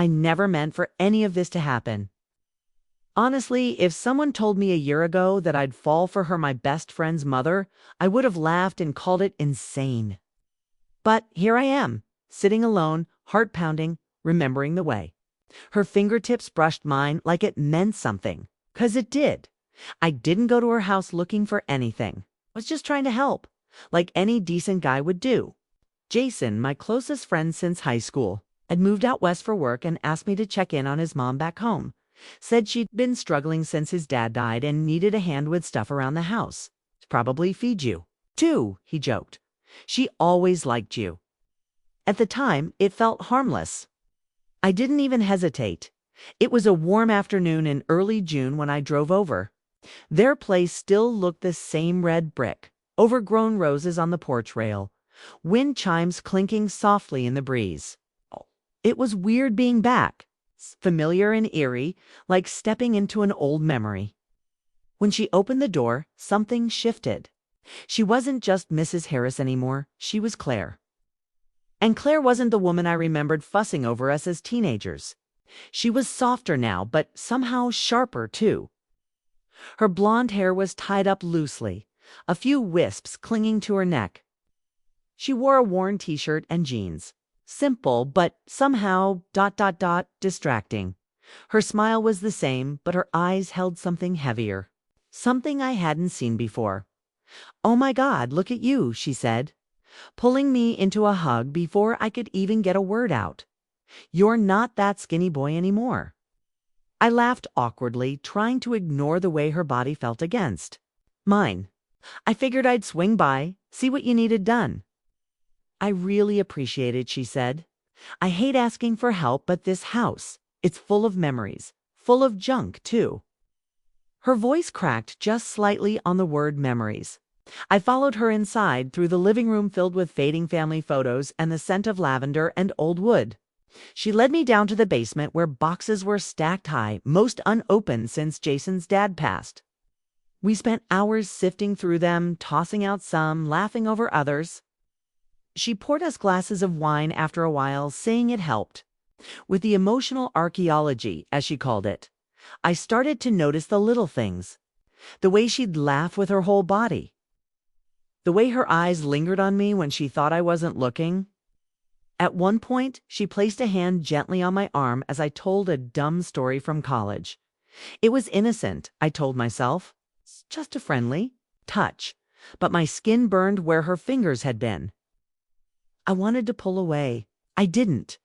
I never meant for any of this to happen. Honestly, if someone told me a year ago that I'd fall for my best friend's mother, I would have laughed and called it insane. But here I am, sitting alone, heart pounding, remembering the way. Her fingertips brushed mine like it meant something, 'cause it did. I didn't go to her house looking for anything. I was just trying to help, like any decent guy would do. Jason, my closest friend since high school, had moved out west for work and asked me to check in on his mom back home. Said she'd been struggling since his dad died and needed a hand with stuff around the house. Probably feed you, too, he joked. She always liked you. At the time, it felt harmless. I didn't even hesitate. It was a warm afternoon in early June when I drove over. Their place still looked the same red brick, overgrown roses on the porch rail, wind chimes clinking softly in the breeze. It was weird being back, familiar and eerie, like stepping into an old memory. When she opened the door, something shifted. She wasn't just Mrs. Harris anymore, she was Claire. And Claire wasn't the woman I remembered fussing over us as teenagers. She was softer now, but somehow sharper too. Her blonde hair was tied up loosely, a few wisps clinging to her neck. She wore a worn t-shirt and jeans. Simple, but somehow ... distracting. Her smile was the same, but her eyes held something heavier. Something I hadn't seen before. "Oh my God, look at you," she said, pulling me into a hug before I could even get a word out. "You're not that skinny boy anymore." I laughed awkwardly, trying to ignore the way her body felt against mine. I figured I'd swing by, see what you needed done. "I really appreciate it," she said. "I hate asking for help, but this house, it's full of memories, full of junk, too." Her voice cracked just slightly on the word memories. I followed her inside through the living room filled with fading family photos and the scent of lavender and old wood. She led me down to the basement where boxes were stacked high, most unopened since Jason's dad passed. We spent hours sifting through them, tossing out some, laughing over others. She poured us glasses of wine after a while, saying it helped. With the emotional archaeology, as she called it, I started to notice the little things. The way she'd laugh with her whole body. The way her eyes lingered on me when she thought I wasn't looking. At one point, she placed a hand gently on my arm as I told a dumb story from college. It was innocent, I told myself. Just a friendly touch. But my skin burned where her fingers had been. I wanted to pull away. I didn't.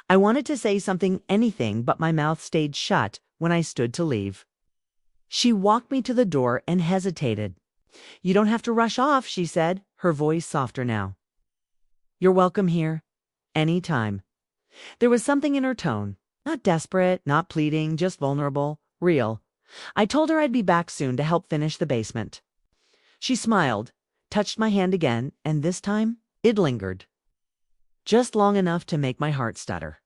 I wanted to say something, anything, but my mouth stayed shut when I stood to leave. She walked me to the door and hesitated. "You don't have to rush off," she said, her voice softer now. "You're welcome here. Anytime." There was something in her tone. Not desperate, not pleading, just vulnerable, real. I told her I'd be back soon to help finish the basement. She smiled, touched my hand again, and this time it lingered. Just long enough to make my heart stutter.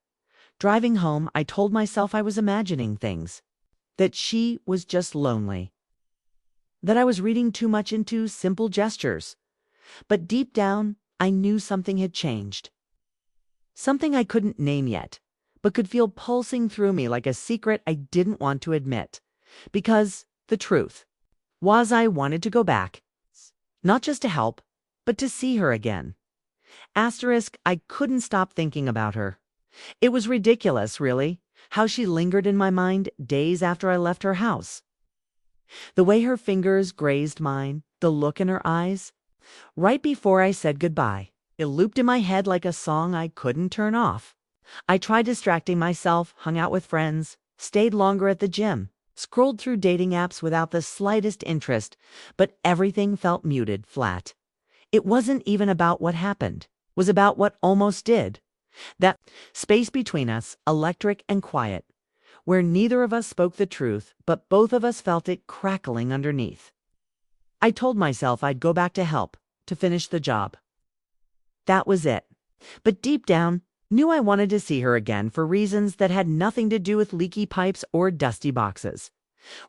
Driving home, I told myself I was imagining things. That she was just lonely. That I was reading too much into simple gestures. But deep down, I knew something had changed. Something I couldn't name yet, but could feel pulsing through me like a secret I didn't want to admit. Because the truth was I wanted to go back. Not just to help, but to see her again. Asterisk, I couldn't stop thinking about her. It was ridiculous, really, how she lingered in my mind days after I left her house. The way her fingers grazed mine, the look in her eyes. Right before I said goodbye, it looped in my head like a song I couldn't turn off. I tried distracting myself, hung out with friends, stayed longer at the gym, scrolled through dating apps without the slightest interest, but everything felt muted, flat. It wasn't even about what happened. It was about what almost did. That space between us, electric and quiet, where neither of us spoke the truth, but both of us felt it crackling underneath. I told myself I'd go back to help, to finish the job. That was it. But deep down, knew I wanted to see her again for reasons that had nothing to do with leaky pipes or dusty boxes.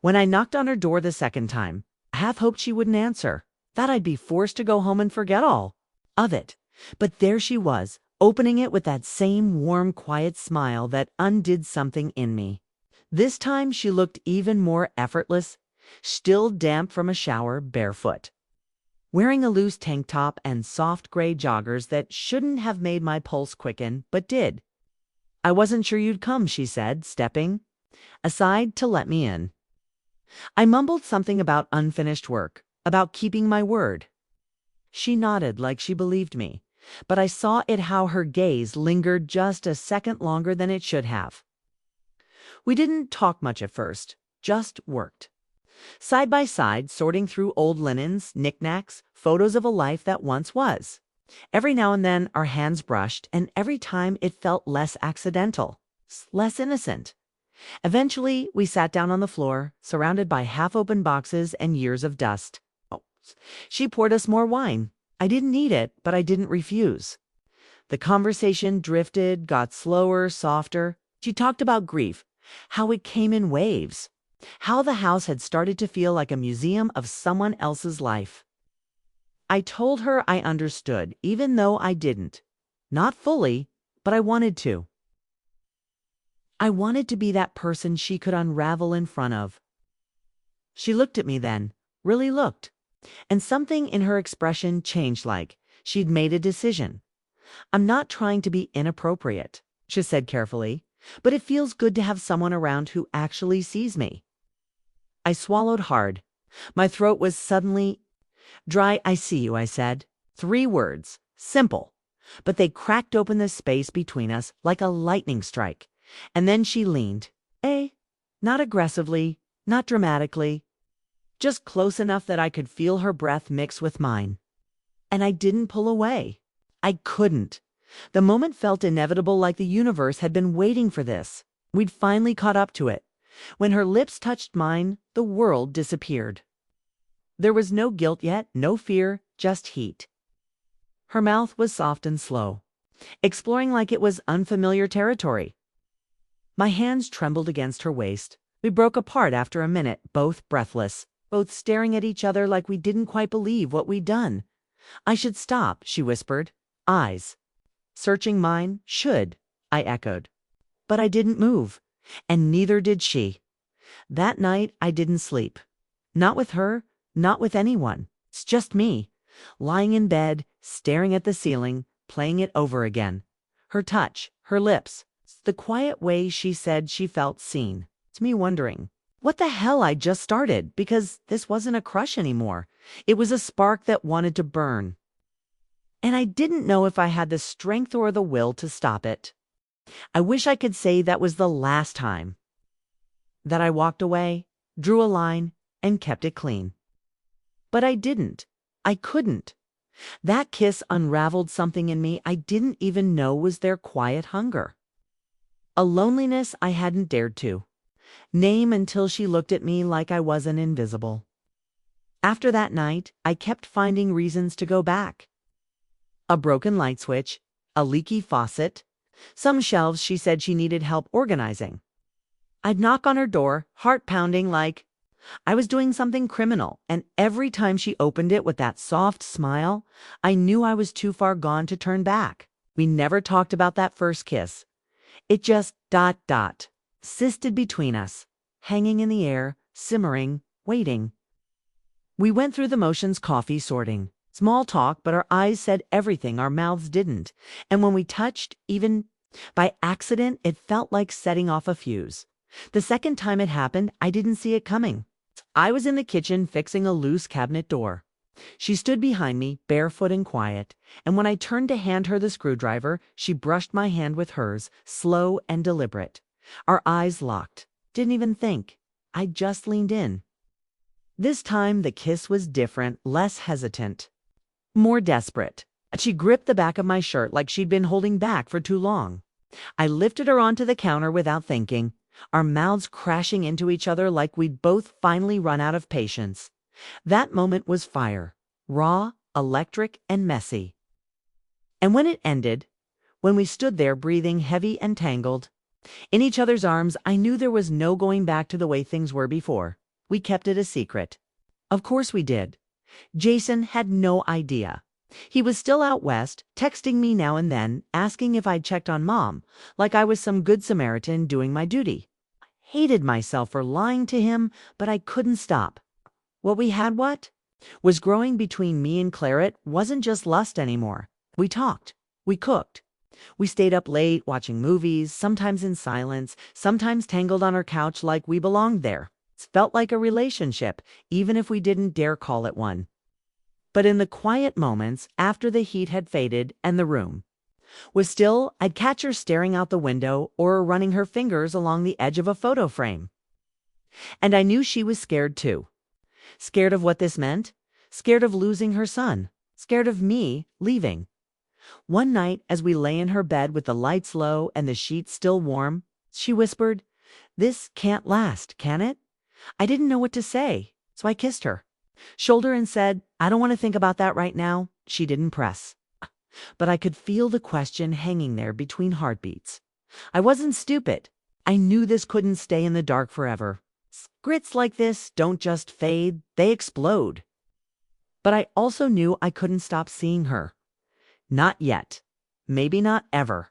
When I knocked on her door the second time, I half hoped she wouldn't answer. Thought I'd be forced to go home and forget all of it. But there she was, opening it with that same warm, quiet smile that undid something in me. This time she looked even more effortless, still damp from a shower, barefoot, wearing a loose tank top and soft gray joggers that shouldn't have made my pulse quicken, but did. "I wasn't sure you'd come," she said, stepping aside to let me in. I mumbled something about unfinished work, about keeping my word. She nodded like she believed me, but I saw it how her gaze lingered just a second longer than it should have. We didn't talk much at first, just worked. Side by side, sorting through old linens, knickknacks, photos of a life that once was. Every now and then our hands brushed, and every time it felt less accidental, less innocent. Eventually, we sat down on the floor, surrounded by half-open boxes and years of dust. Oh, she poured us more wine. I didn't need it, but I didn't refuse. The conversation drifted, got slower, softer. She talked about grief, how it came in waves, how the house had started to feel like a museum of someone else's life. I told her I understood, even though I didn't. Not fully, but I wanted to. I wanted to be that person she could unravel in front of. She looked at me then, really looked, and something in her expression changed, like she'd made a decision. "I'm not trying to be inappropriate," she said carefully, "but it feels good to have someone around who actually sees me." I swallowed hard. My throat was suddenly dry. "I see you," I said. 3 words, simple, but they cracked open the space between us like a lightning strike. And then she leaned. Not aggressively, not dramatically, just close enough that I could feel her breath mix with mine. And I didn't pull away. I couldn't. The moment felt inevitable, like the universe had been waiting for this. We'd finally caught up to it. When her lips touched mine, the world disappeared. There was no guilt yet, no fear, just heat. Her mouth was soft and slow, exploring like it was unfamiliar territory. My hands trembled against her waist. We broke apart after a minute, both breathless, both staring at each other like we didn't quite believe what we'd done. "I should stop," she whispered, eyes searching mine. "Should," I echoed. But I didn't move, and neither did she. That night I didn't sleep. Not with her, not with anyone. It's just me, lying in bed, staring at the ceiling, playing it over again. Her touch, her lips, the quiet way she said she felt seen. It's me wondering what the hell I just started, because this wasn't a crush anymore. It was a spark that wanted to burn. And I didn't know if I had the strength or the will to stop it. I wish I could say that was the last time. That I walked away, drew a line, and kept it clean. But I didn't. I couldn't. That kiss unraveled something in me I didn't even know was their quiet hunger. A loneliness I hadn't dared to name until she looked at me like I wasn't invisible. After that night, I kept finding reasons to go back. A broken light switch, a leaky faucet, some shelves she said she needed help organizing. I'd knock on her door, heart pounding like I was doing something criminal, and every time she opened it with that soft smile, I knew I was too far gone to turn back. We never talked about that first kiss. It just sisted between us, hanging in the air, simmering, waiting. We went through the motions, coffee, sorting. Small talk, but our eyes said everything our mouths didn't. And when we touched, even by accident, it felt like setting off a fuse. The second time it happened, I didn't see it coming. I was in the kitchen fixing a loose cabinet door. She stood behind me, barefoot and quiet, and when I turned to hand her the screwdriver, she brushed my hand with hers, slow and deliberate. Our eyes locked. Didn't even think. I just leaned in. This time the kiss was different, less hesitant, more desperate. She gripped the back of my shirt like she'd been holding back for too long. I lifted her onto the counter without thinking, our mouths crashing into each other like we'd both finally run out of patience. That moment was fire, raw, electric, and messy. And when it ended, when we stood there breathing heavy and tangled, in each other's arms, I knew there was no going back to the way things were before. We kept it a secret. Of course we did. Jason had no idea. He was still out west, texting me now and then, asking if I'd checked on Mom, like I was some good Samaritan doing my duty. I hated myself for lying to him, but I couldn't stop. What we had was growing between me and Claret wasn't just lust anymore. We talked. We cooked. We stayed up late watching movies, sometimes in silence, sometimes tangled on her couch like we belonged there. It felt like a relationship, even if we didn't dare call it one. But in the quiet moments after the heat had faded and the room was still, I'd catch her staring out the window or running her fingers along the edge of a photo frame. And I knew she was scared too. Scared of what this meant, scared of losing her son, scared of me leaving. One night, as we lay in her bed with the lights low and the sheets still warm, she whispered, "This can't last, can it?" I didn't know what to say, so I kissed her shoulder and said, "I don't want to think about that right now." She didn't press, but I could feel the question hanging there between heartbeats. I wasn't stupid. I knew this couldn't stay in the dark forever. Grits like this don't just fade, they explode. But I also knew I couldn't stop seeing her. Not yet. Maybe not ever.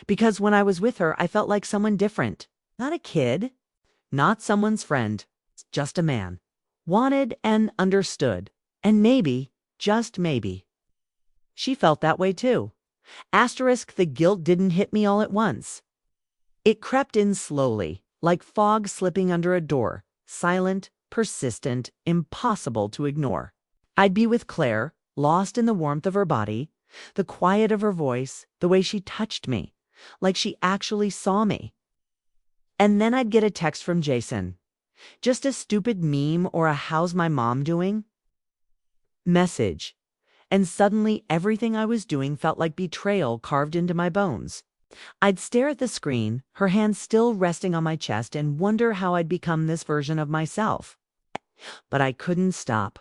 Because when I was with her, I felt like someone different. Not a kid. Not someone's friend. Just a man. Wanted and understood. And maybe, just maybe, she felt that way too. Asterisk, the guilt didn't hit me all at once. It crept in slowly, like fog slipping under a door. Silent, persistent, impossible to ignore. I'd be with Claire, lost in the warmth of her body, the quiet of her voice, the way she touched me, like she actually saw me. And then I'd get a text from Jason. Just a stupid meme or a "how's my mom doing?" message. And suddenly everything I was doing felt like betrayal carved into my bones. I'd stare at the screen, her hand still resting on my chest, and wonder how I'd become this version of myself. But I couldn't stop.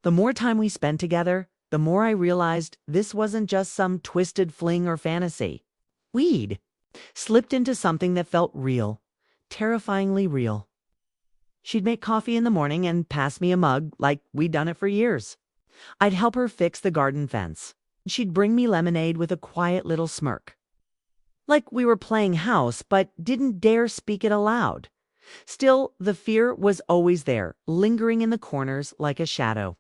The more time we spent together, the more I realized this wasn't just some twisted fling or fantasy. We'd slipped into something that felt real, terrifyingly real. She'd make coffee in the morning and pass me a mug like we'd done it for years. I'd help her fix the garden fence. She'd bring me lemonade with a quiet little smirk. Like we were playing house, but didn't dare speak it aloud. Still, the fear was always there, lingering in the corners like a shadow.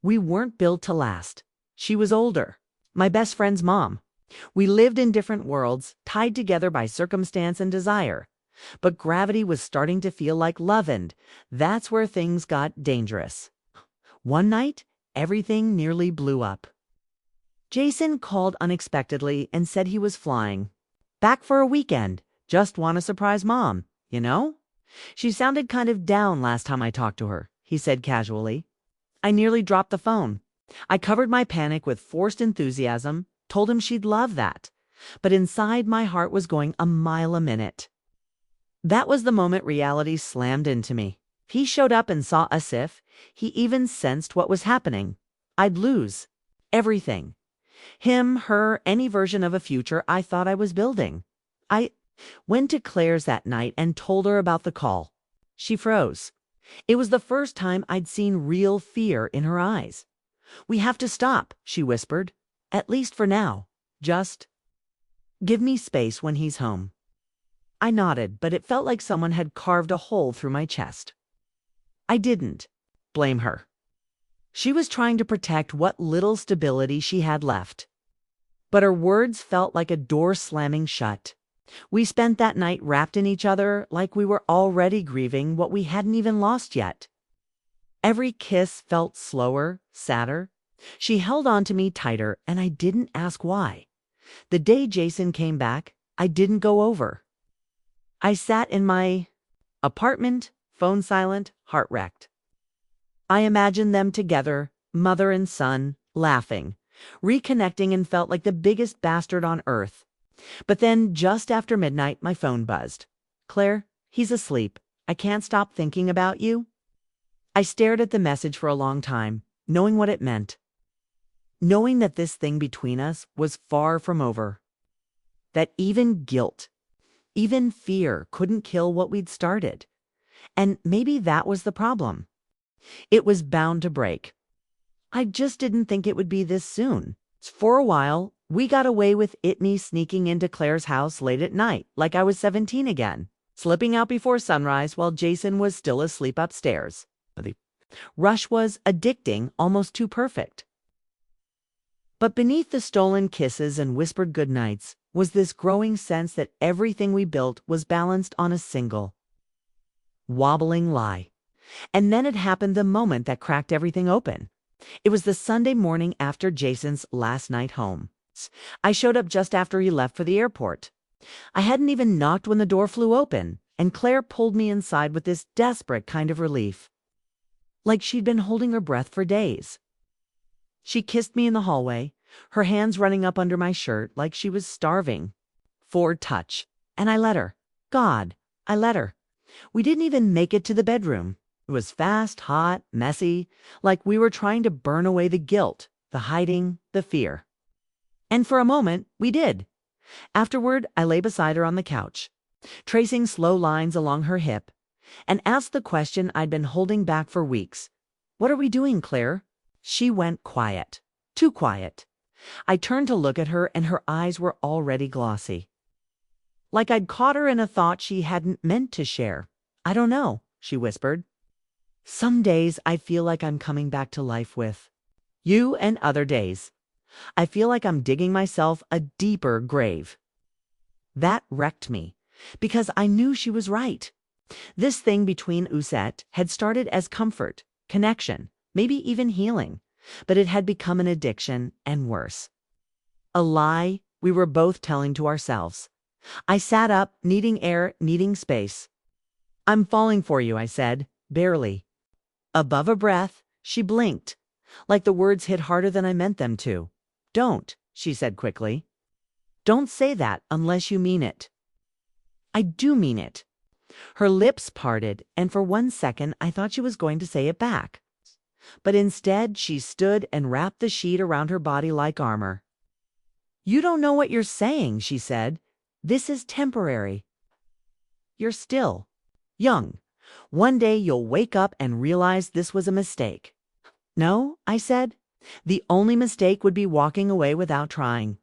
We weren't built to last. She was older, my best friend's mom. We lived in different worlds, tied together by circumstance and desire. But gravity was starting to feel like love, and that's where things got dangerous. One night, everything nearly blew up. Jason called unexpectedly and said he was flying. Back for a weekend. Just want to surprise Mom, you know? She sounded kind of down last time I talked to her, he said casually. I nearly dropped the phone. I covered my panic with forced enthusiasm, told him she'd love that. But inside, my heart was going a mile a minute. That was the moment reality slammed into me. He showed up and saw us if he even sensed what was happening. I'd lose everything. Him, her, any version of a future I thought I was building. I went to Claire's that night and told her about the call. She froze. It was the first time I'd seen real fear in her eyes. "We have to stop," she whispered. "At least for now. Just give me space when he's home." I nodded, but it felt like someone had carved a hole through my chest. I didn't blame her. She was trying to protect what little stability she had left. But her words felt like a door slamming shut. We spent that night wrapped in each other like we were already grieving what we hadn't even lost yet. Every kiss felt slower, sadder. She held on to me tighter, and I didn't ask why. The day Jason came back, I didn't go over. I sat in my apartment, phone silent, heart wrecked. I imagined them together, mother and son, laughing, reconnecting, and felt like the biggest bastard on earth. But then, just after midnight, my phone buzzed. "Claire, he's asleep. I can't stop thinking about you." I stared at the message for a long time, knowing what it meant. Knowing that this thing between us was far from over. That even guilt, even fear couldn't kill what we'd started. And maybe that was the problem. It was bound to break. I just didn't think it would be this soon. For a while, we got away with me sneaking into Claire's house late at night, like I was 17 again, slipping out before sunrise while Jason was still asleep upstairs. The rush was addicting, almost too perfect. But beneath the stolen kisses and whispered goodnights was this growing sense that everything we built was balanced on a single, wobbling lie. And then it happened the moment that cracked everything open. It was the Sunday morning after Jason's last night home. I showed up just after he left for the airport. I hadn't even knocked when the door flew open, and Claire pulled me inside with this desperate kind of relief, like she'd been holding her breath for days. She kissed me in the hallway, her hands running up under my shirt like she was starving for touch, and I let her. God, I let her. We didn't even make it to the bedroom. It was fast, hot, messy, like we were trying to burn away the guilt, the hiding, the fear. And for a moment, we did. Afterward, I lay beside her on the couch, tracing slow lines along her hip, and asked the question I'd been holding back for weeks. What are we doing, Claire? She went quiet. Too quiet. I turned to look at her, and her eyes were already glossy, like I'd caught her in a thought she hadn't meant to share. I don't know, she whispered. Some days I feel like I'm coming back to life with you, and other days I feel like I'm digging myself a deeper grave. That wrecked me, because I knew she was right. This thing between us had started as comfort, connection, maybe even healing, but it had become an addiction, and worse, a lie we were both telling to ourselves. I sat up, needing air, needing space. I'm falling for you, I said, barely. Above a breath, she blinked, like the words hit harder than I meant them to. Don't, she said quickly. Don't say that unless you mean it. I do mean it. Her lips parted, and for 1 second I thought she was going to say it back. But instead, she stood and wrapped the sheet around her body like armor. You don't know what you're saying, she said. This is temporary. You're still young. One day you'll wake up and realize this was a mistake. No, I said. The only mistake would be walking away without trying.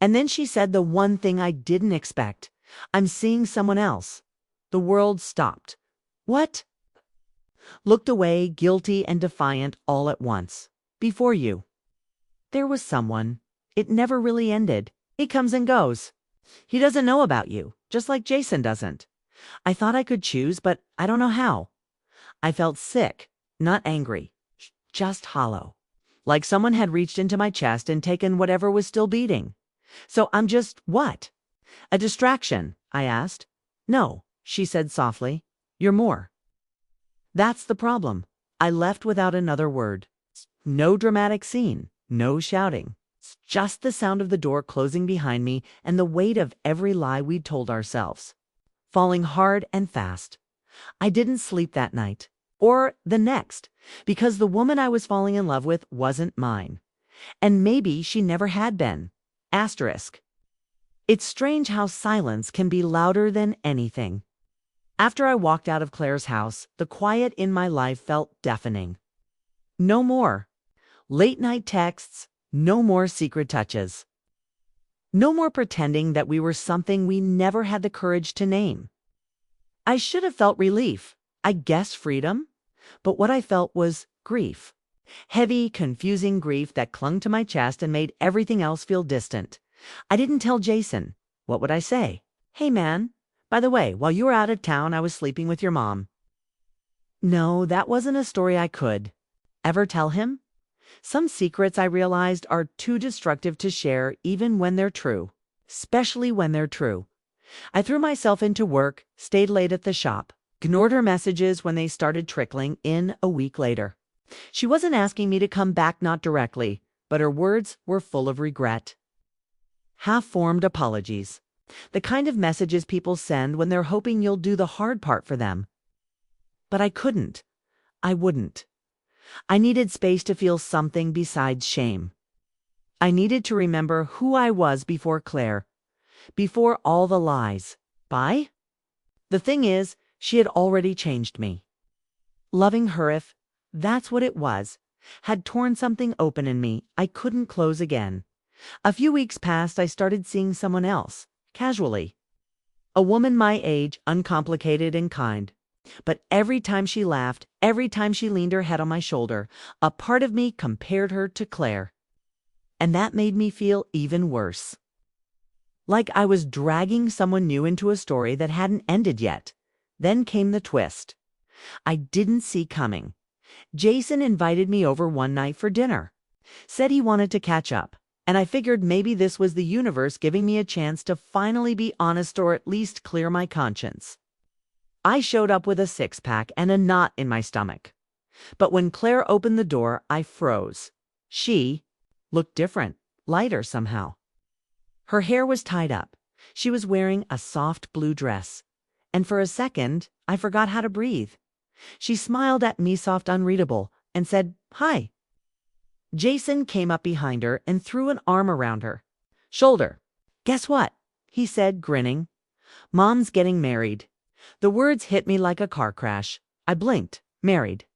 And then she said the one thing I didn't expect. I'm seeing someone else. The world stopped. What? Looked away, guilty and defiant all at once. Before you. There was someone. It never really ended. He comes and goes. He doesn't know about you, just like Jason doesn't. I thought I could choose, but I don't know how. I felt sick, not angry, just hollow, like someone had reached into my chest and taken whatever was still beating. So I'm just what? A distraction, I asked. No, she said softly. You're more. That's the problem. I left without another word. No dramatic scene, no shouting. Just the sound of the door closing behind me and the weight of every lie we'd told ourselves, falling hard and fast. I didn't sleep that night, or the next, because the woman I was falling in love with wasn't mine. And maybe she never had been. Asterisk. It's strange how silence can be louder than anything. After I walked out of Claire's house, the quiet in my life felt deafening. No more late-night texts, no more secret touches. No more pretending that we were something we never had the courage to name. I should have felt relief, I guess freedom, but what I felt was grief. Heavy, confusing grief that clung to my chest and made everything else feel distant. I didn't tell Jason. What would I say? Hey man, by the way, while you were out of town, I was sleeping with your mom. No, that wasn't a story I could ever tell him. Some secrets, I realized, are too destructive to share even when they're true, especially when they're true. I threw myself into work, stayed late at the shop, ignored her messages when they started trickling in a week later. She wasn't asking me to come back, not directly, but her words were full of regret. Half-formed apologies. The kind of messages people send when they're hoping you'll do the hard part for them. But I couldn't. I wouldn't. I needed space to feel something besides shame. I needed to remember who I was before Claire, before all the lies. The thing is, she had already changed me. Loving her, if that's what it was, had torn something open in me I couldn't close again. A few weeks passed, I started seeing someone else, casually. A woman my age, uncomplicated and kind. But every time she laughed, every time she leaned her head on my shoulder, a part of me compared her to Claire. And that made me feel even worse. Like I was dragging someone new into a story that hadn't ended yet. Then came the twist. I didn't see coming. Jason invited me over one night for dinner. Said he wanted to catch up, and I figured maybe this was the universe giving me a chance to finally be honest or at least clear my conscience. I showed up with a six-pack and a knot in my stomach. But when Claire opened the door, I froze. She looked different, lighter somehow. Her hair was tied up. She was wearing a soft blue dress. And for a second, I forgot how to breathe. She smiled at me, soft, unreadable, and said, "Hi." Jason came up behind her and threw an arm around her shoulder. "Guess what?" he said, grinning. "Mom's getting married." The words hit me like a car crash. I blinked. Married.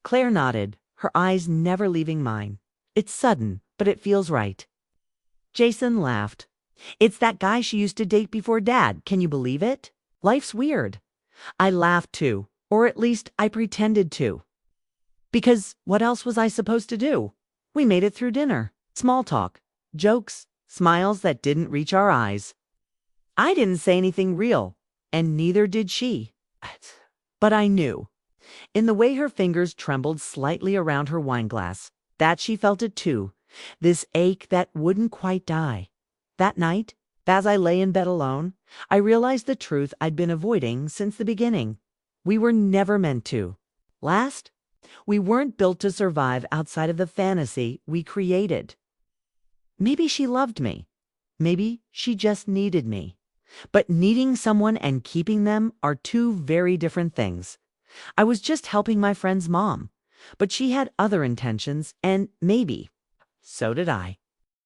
Claire nodded, her eyes never leaving mine. "It's sudden, but it feels right." Jason laughed. "It's that guy she used to date before Dad. Can you believe it? Life's weird." I laughed too, or at least I pretended to. Because what else was I supposed to do? We made it through dinner. Small talk, jokes, smiles that didn't reach our eyes. I didn't say anything real, and neither did she. But I knew, in the way her fingers trembled slightly around her wineglass, that she felt it too, this ache that wouldn't quite die. That night, as I lay in bed alone, I realized the truth I'd been avoiding since the beginning. We were never meant to last. We weren't built to survive outside of the fantasy we created. Maybe she loved me. Maybe she just needed me. But needing someone and keeping them are two very different things. I was just helping my friend's mom, but she had other intentions, and maybe so did I.